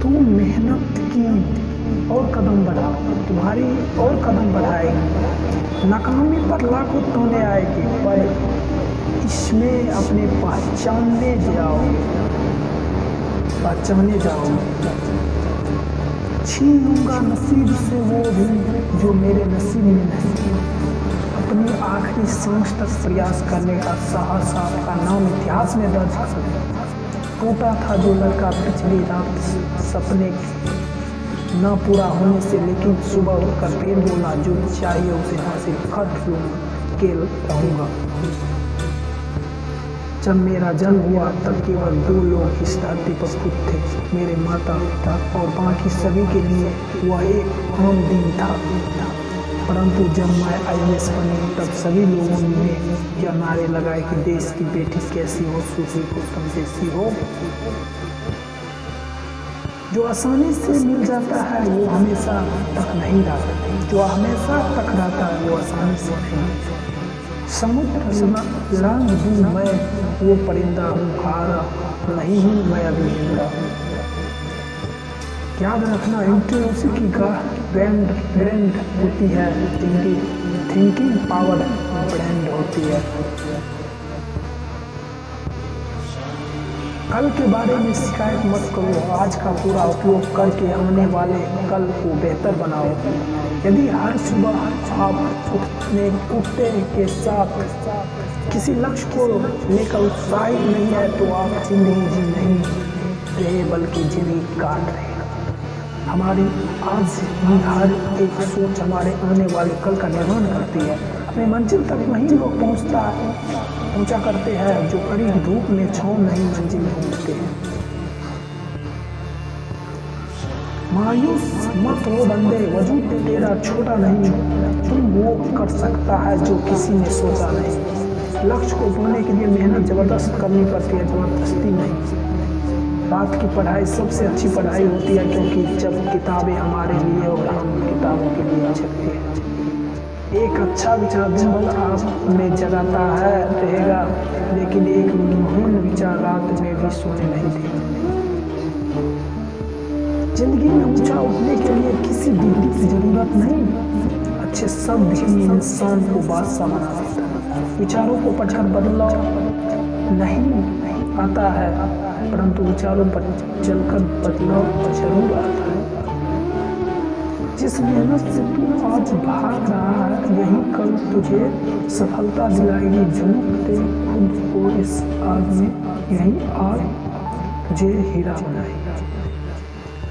तू मेहनत की और कदम बढ़ा, तुम्हारी और कदम बढ़ाएगी। नाकामी पर लाखों ताने आएगी, पर इसमें अपने पहचानने जाओगे। छीन लूंगा नसीब से वो भी जो मेरे नसीब में नहीं। अपनी आखिरी सांस तक प्रयास करने का साहस आपका नाम इतिहास में दर्ज कर। टूटा था जो लड़का पिछली रात सपने ना पूरा होने से, लेकिन सुबह उठकर फिर बोला जो चाहिए उसे हासिल कर के रहूंगा। जब मेरा जन्म हुआ तब केवल 2 लोग इस धरती पर खुद थे, मेरे माता पिता, और बाकी सभी के लिए वह एक आम दिन था। परंतु जब मैं IAS बनी तब सभी लोगों ने यह नारे लगाए कि देश की बेटी कैसी हो, सूफी को समझेसी हो। जो आसानी से मिल जाता है वो हमेशा तक नहीं रहता, जो हमेशा तक रहता है वो आसानी से नहीं। समुद्र लांग दूं मैं, वो परिंदा हूँ खारा नहीं हूँ मैं अभी जिंदा हूँ। याद रखना, इंटेलिजेंस की ब्रांड होती है, थिंकिंग पावर ब्रांड होती है। कल के बारे में शिकायत मत करो, आज का पूरा उपयोग करके आने वाले कल को बेहतर बनाओ। यदि हर सुबह आप उठते के साथ किसी लक्ष्य को लेकर उत्साहित नहीं है तो आप जिंदगी जी नहीं रहे बल्कि जिंदगी काट रहे। हमारी आज ही हर एक सोच हमारे आने वाले कल का निर्माण करती है। अपने मंजिल तक वही लोग पहुंचा करते हैं जो कड़ी धूप में छांव नहीं मंजिल ढूंढते हैं। मायूस मत हो बंदे, वजूद तेरा छोटा नहीं, तुम वो कर सकता है जो किसी ने सोचा नहीं। लक्ष्य को पाने के लिए मेहनत जबरदस्त करनी पड़ती है, जबरदस्ती नहीं। रात की पढ़ाई सबसे अच्छी पढ़ाई होती है, क्योंकि जब किताबें हमारे लिए और हम किताबों के लिए छपते हैं। एक अच्छा विचार दिन भर आप में जगाता है रहेगा, लेकिन एक महान विचार रात में भी सोने नहीं देगा। जिंदगी में ऊंचा उठने के लिए किसी डिग्री की जरूरत नहीं, अच्छे शब्द ही इंसान को बादशाह बना देता है। विचारों को पढ़कर बदलाव नहीं आता है, परंतु विचारों पर चलकर बदलाव जरूर आता है। जिस मेहनत से तू आज भाग रहा है यही कल तुझे सफलता दिलाएगी। झुक दे खुद को इस आग में, यही आग तुझे हीरा बनाएगी।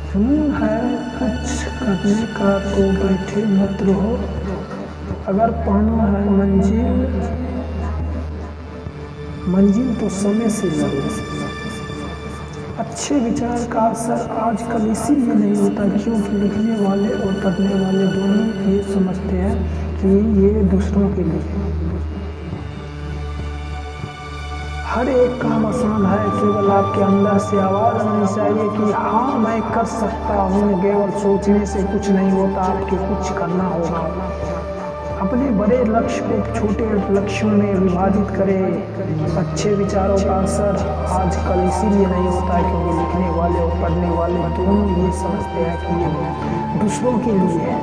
जुनून है कुछ करने का तो बैठे मत रहो, अगर पाना है मंजिल तो समय से लड़ो। अच्छे विचार का असर आजकल इसीलिए नहीं होता क्योंकि लिखने वाले और पढ़ने वाले दोनों ये समझते हैं कि ये दूसरों के लिए। हर एक काम आसान है, केवल आपके अंदर से आवाज आनी चाहिए कि हाँ मैं कर सकता हूँ। केवल सोचने से कुछ नहीं होता, आपके कुछ करना होगा। अपने बड़े लक्ष्य को छोटे लक्ष्यों में विभाजित करें। अच्छे विचारों का असर आजकल इसीलिए नहीं होता क्योंकि लिखने वाले और पढ़ने वाले दोनों ये समझते हैं कि ये दूसरों के लिए है।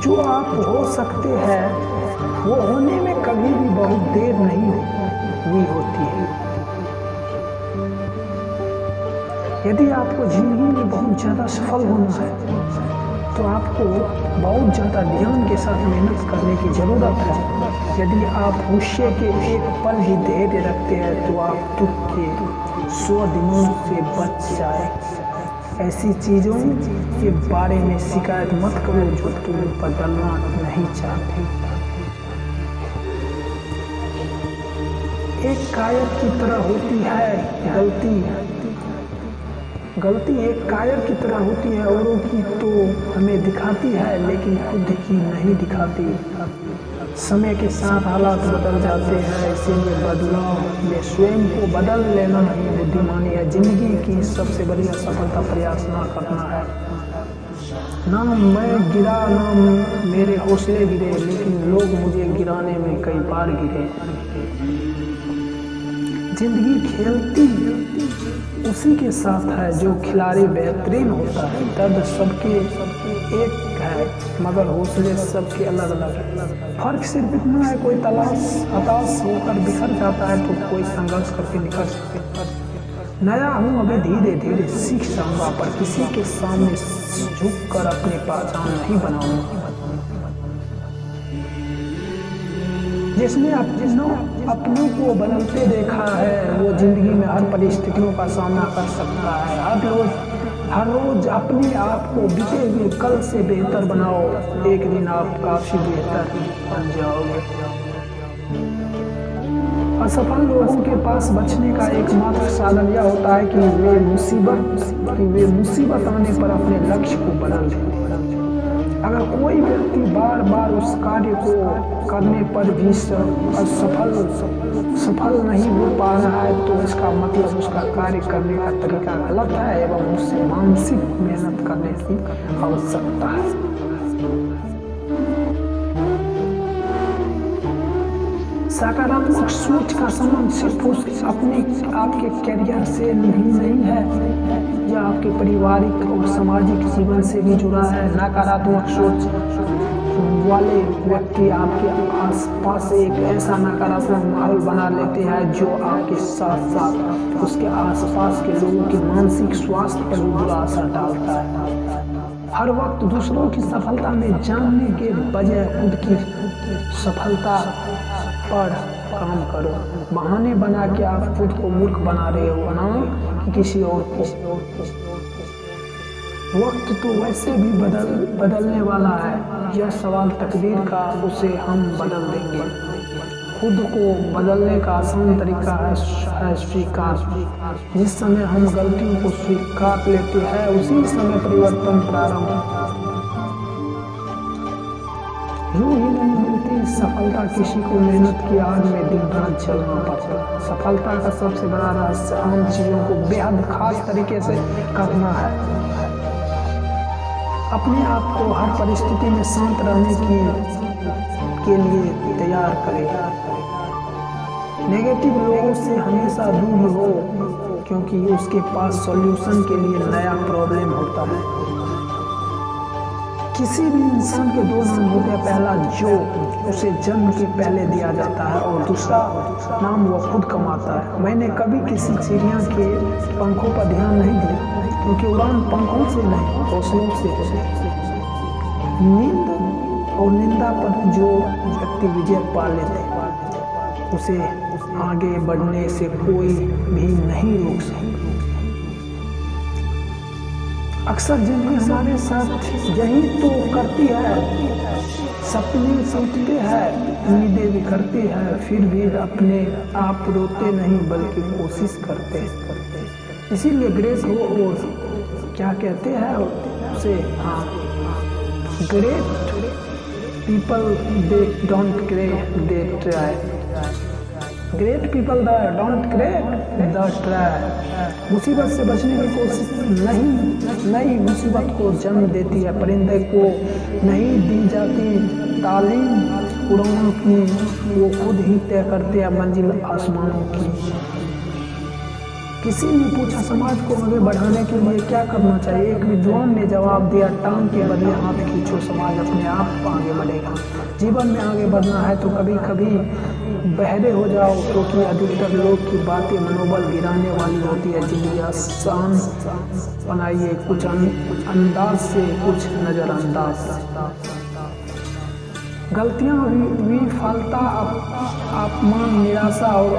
जो आप हो सकते हैं वो होने में कभी भी बहुत देर नहीं हुई होती है। यदि आपको जिंदगी में बहुत ज़्यादा सफल होना है तो आपको बहुत ज़्यादा ध्यान के साथ मेहनत करने की ज़रूरत है। यदि आप गुस्से के एक पल ही धैर्य रखते हैं तो आप दुख के 100 दिनों से बच जाए। ऐसी चीज़ों के बारे में शिकायत मत करो जो तुम बदलना नहीं चाहते। एक कायर की तरह होती है गलती एक कायर की तरह होती है, औरों की तो हमें दिखाती है लेकिन खुद की नहीं दिखाती। समय के साथ हालात बदल जाते हैं, इसीलिए बदलाव में स्वयं को बदल लेना ही बुद्धिमानी है। जिंदगी की सबसे बड़ी असफलता प्रयास ना करना है। ना मैं गिरा ना मेरे हौसले गिरे, लेकिन लोग मुझे गिराने में कई बार गिरे। जिंदगी खेलती उसी के साथ है जो खिलाड़ी बेहतरीन होता है। दर्द सबके एक है मगर हौसले सबके अलग अलग। फर्क सिर्फ इतना है, कोई हताश होकर बिखर जाता है तो कोई संघर्ष करके निकल सकते। नया हूँ अभी धीरे धीरे सीख जाऊंगा, पर किसी के सामने झुककर अपनी पहचान नहीं बनाऊंगा। जिसने अपनों को बदलते देखा है वो जिंदगी में हर परिस्थितियों का सामना कर सकता है। हर रोज अपने आप को बीते हुए कल से बेहतर बनाओ, एक दिन आप काफी बेहतर बन जाओगे। असफल लोगों के पास बचने का एकमात्र साधन यह होता है कि वे मुसीबत आने पर अपने लक्ष्य को बदल दें। अगर कोई व्यक्ति बार बार उस कार्य को करने पर भी सफल नहीं हो पा रहा है तो इसका मतलब उसका कार्य करने का तरीका गलत है एवं उससे मानसिक मेहनत करने की आवश्यकता है। सकारात्मक सोच का संबंध सिर्फ आपके करियर से नहीं है, यह आपके पारिवारिक और सामाजिक जीवन से भी जुड़ा है। नकारात्मक सोच वाले व्यक्ति आपके आसपास एक ऐसा नकारात्मक माहौल बना लेते हैं जो आपके साथ साथ उसके आसपास के लोगों के मानसिक स्वास्थ्य पर भी बुरा असर डालता है। हर वक्त दूसरों की सफलता में जानने के बजाय खुद की सफलता पर काम करो। बहाने बना के आप खुद को मूर्ख बना रहे हो, बनाओ कि किसी और को। वक्त तो वैसे भी बदलने वाला है, यह सवाल तकदीर का, उसे हम बदल देंगे। खुद को बदलने का आसान तरीका है स्वीकार। जिस समय हम गलतियों को स्वीकार लेते हैं उसी समय परिवर्तन प्रारंभ। यूं ही नहीं मिलती सफलता, किसी को मेहनत की आग में दिन रात चलना पड़ता। सफलता का सबसे बड़ा रहस्य आम चीजों को बेहद खास तरीके से करना है। अपने आप को हर परिस्थिति में शांत रहने के लिए तैयार करें। नेगेटिव लोगों से हमेशा दूर हो क्योंकि उसके पास सॉल्यूशन के लिए नया प्रॉब्लम होता है। किसी भी इंसान के दो नाम होते हैं, पहला जो उसे जन्म के पहले दिया जाता है और दूसरा नाम वह खुद कमाता है। मैंने कभी किसी चिड़िया के पंखों पर ध्यान नहीं दिया क्योंकि उड़ान पंखों से नहीं हौसलों से होती है। नींद और निंदा पर जो व्यक्ति विजय पा लेते उसे आगे बढ़ने से कोई भी नहीं रोक सकता। अक्सर जिंदगी हमारे साथ यही तो करती है। सपने सोचते हैं, उम्मीदें भी करते हैं, फिर भी अपने आप रोते नहीं बल्कि कोशिश करते हैं। इसीलिए ग्रेट हो और क्या कहते हैं उसे, हाँ, great people they don't cray they try. Great people don't cray the try. मुसीबत से बचने की कोशिश नई मुसीबत को जन्म देती है। परिंदे को नहीं दी जाती तालीम उड़ानों की, वो खुद ही तय करते हैं मंजिल आसमानों की। किसी ने पूछा समाज को आगे बढ़ाने के लिए क्या करना चाहिए। एक विद्वान ने जवाब दिया, टांग के बदले हाथ खींचो, समाज अपने आप आगे बढ़ेगा। जीवन में आगे बढ़ना है तो कभी कभी बहरे हो जाओ, क्योंकि अधिकतर लोग की बातें मनोबल गिराने वाली होती है। जिंदगी आसान बनाइए, कुछ अंदाज से, कुछ नजरअंदाज। गलतियां विफलता, अपमान, निराशा और